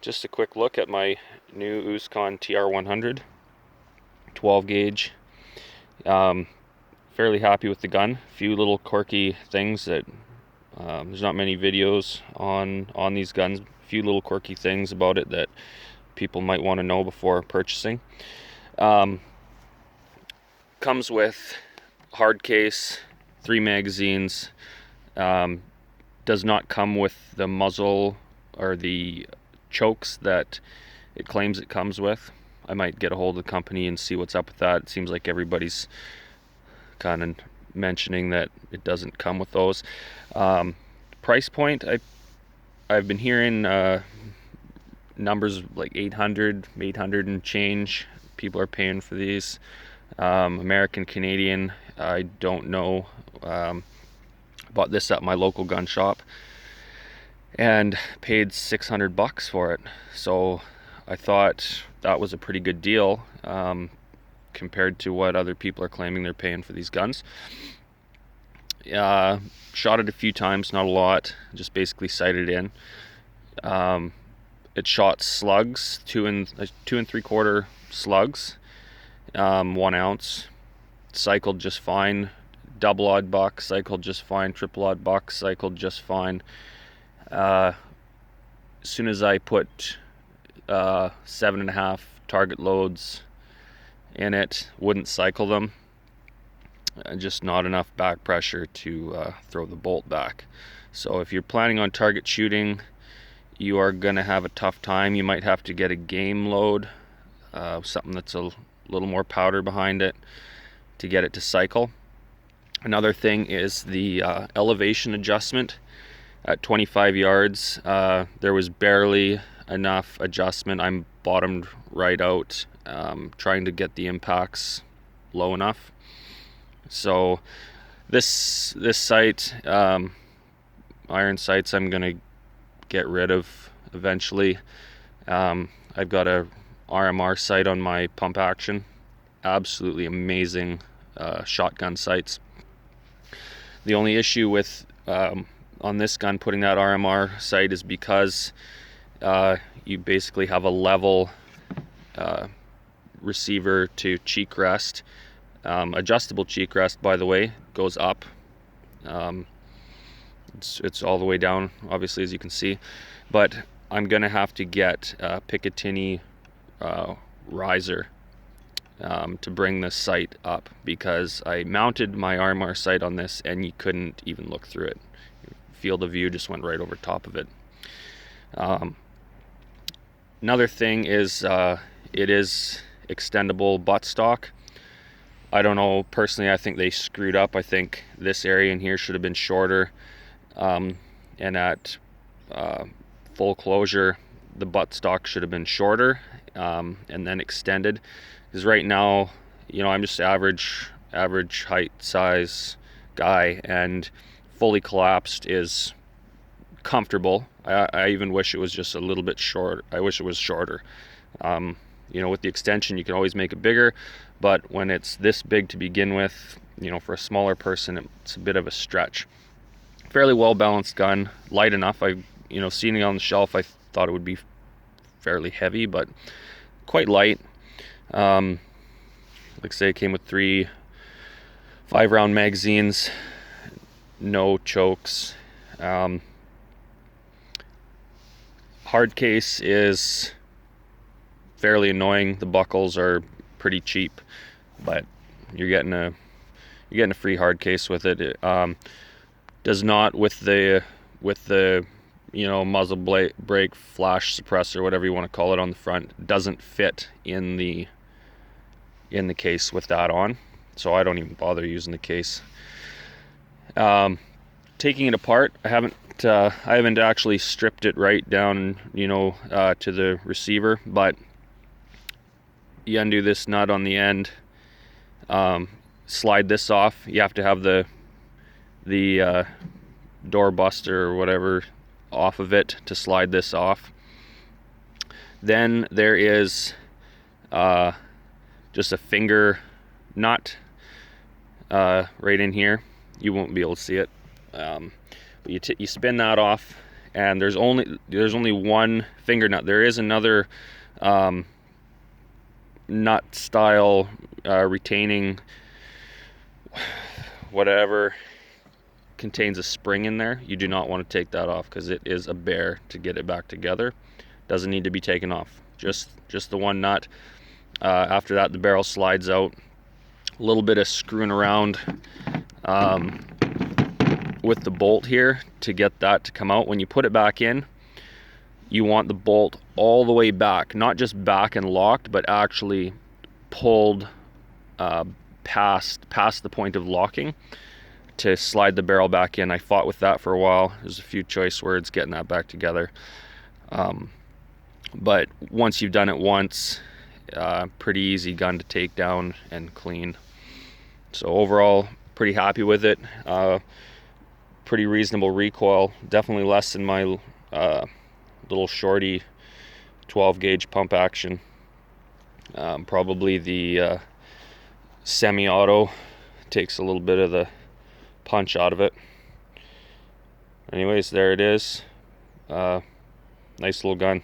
Just a quick look at my new Uzkon tr100 12 gauge. Fairly happy with the gun. A few little quirky things that there's not many videos on these guns. A few little quirky things about it that people might want to know before purchasing. Comes with hard case, 3 magazines. Does not come with the muzzle or the chokes that it claims it comes with. I might get a hold of the company and see what's up with that. It seems like everybody's kind of mentioning that it doesn't come with those. Price point, I've been hearing numbers like 800 and change. People are paying for these. American, Canadian, I don't know. Bought this at my local gun shop and paid $600 for it. So I thought that was a pretty good deal compared to what other people are claiming they're paying for these guns. Shot it a few times, not a lot, just basically sighted in. It shot slugs, 2 3/4 slugs, 1 ounce. Cycled just fine. Double odd buck cycled just fine. Triple odd buck cycled just fine. As soon as I put 7.5 target loads in it, wouldn't cycle them. Just not enough back pressure to throw the bolt back. So if you're planning on target shooting, you are going to have a tough time. You might have to get a game load, something that's a little more powder behind it to get it to cycle. Another thing is the elevation adjustment. At 25 yards, there was barely enough adjustment. I'm bottomed right out, trying to get the impacts low enough. So this sight, iron sights, I'm gonna get rid of eventually. I've got a RMR sight on my pump action. Absolutely amazing shotgun sights. The only issue with on this gun putting that RMR sight is because you basically have a level receiver to cheek rest. Adjustable cheek rest, by the way, goes up. It's all the way down, obviously, as you can see. But I'm gonna have to get a Picatinny riser to bring the sight up, because I mounted my RMR sight on this and you couldn't even look through it. Field of view just went right over top of it. Another thing is it is extendable buttstock. I don't know, personally I think they screwed up. I think this area in here should have been shorter, and at full closure the buttstock should have been shorter and then extended, because right now, you know, I'm just average height size guy, and fully collapsed is comfortable. I even wish it was just a little bit short. I wish it was shorter. You know, with the extension you can always make it bigger, but when it's this big to begin with, you know, for a smaller person, it's a bit of a stretch. Fairly well balanced gun, light enough. You know, seeing it on the shelf, I thought it would be fairly heavy, but quite light. Like I say, it came with 3 5-round magazines, no chokes. Hard case is fairly annoying. The buckles are pretty cheap, but you're getting a free hard case with it. It does not, with the you know, muzzle brake, flash suppressor, whatever you want to call it, on the front, doesn't fit in the case with that on, so I don't even bother using the case. Taking it apart, I haven't actually stripped it right down, you know, to the receiver, but you undo this nut on the end, slide this off. You have to have the door buster or whatever off of it to slide this off. Then there is just a finger nut right in here. You won't be able to see it, but you spin that off, and there's only one finger nut. There is another nut style retaining whatever contains a spring in there. You do not want to take that off because it is a bear to get it back together. Doesn't need to be taken off. Just the one nut. After that, the barrel slides out. A little bit of screwing around with the bolt here to get that to come out. When you put it back in, you want the bolt all the way back, not just back and locked, but actually pulled past the point of locking to slide the barrel back in. I fought with that for a while. There's a few choice words getting that back together. But once you've done it once, pretty easy gun to take down and clean. So overall, pretty happy with it. Pretty reasonable recoil. Definitely less than my little shorty 12 gauge pump action. Probably the semi-auto takes a little bit of the punch out of it. Anyways, there it is. Nice little gun.